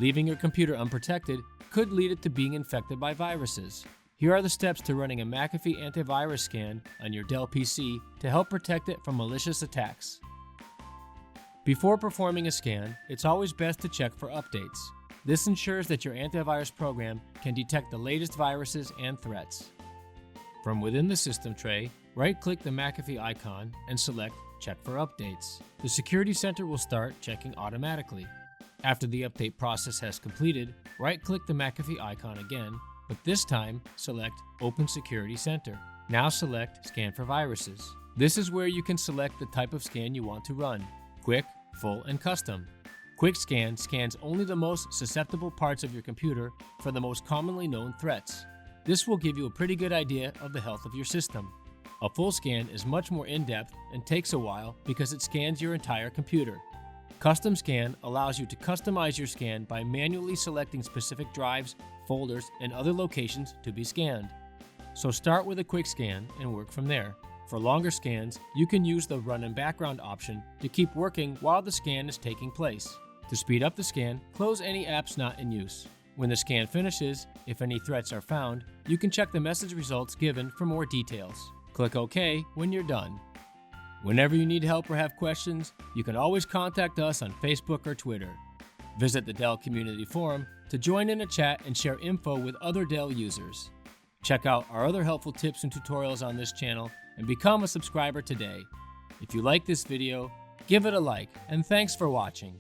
Leaving your computer unprotected could lead it to being infected by viruses. Here are the steps to running a McAfee antivirus scan on your Dell PC to help protect it from malicious attacks. Before performing a scan, it's always best to check for updates. This ensures that your antivirus program can detect the latest viruses and threats. From within the system tray, right-click the McAfee icon and select Check for Updates. The Security Center will start checking automatically. After the update process has completed, right-click the McAfee icon again, but this time select Open Security Center. Now select Scan for Viruses. This is where you can select the type of scan you want to run: Quick, Full, and Custom. Quick Scan scans only the most susceptible parts of your computer for the most commonly known threats. This will give you a pretty good idea of the health of your system. A full scan is much more in-depth and takes a while because it scans your entire computer. Custom Scan allows you to customize your scan by manually selecting specific drives, folders, and other locations to be scanned. So start with a quick scan and work from there. For longer scans, you can use the Run in Background option to keep working while the scan is taking place. To speed up the scan, close any apps not in use. When the scan finishes, if any threats are found, you can check the message results given for more details. Click OK when you're done. Whenever you need help or have questions, you can always contact us on Facebook or Twitter. Visit the Dell Community Forum to join in a chat and share info with other Dell users. Check out our other helpful tips and tutorials on this channel and become a subscriber today. If you like this video, give it a like, and thanks for watching.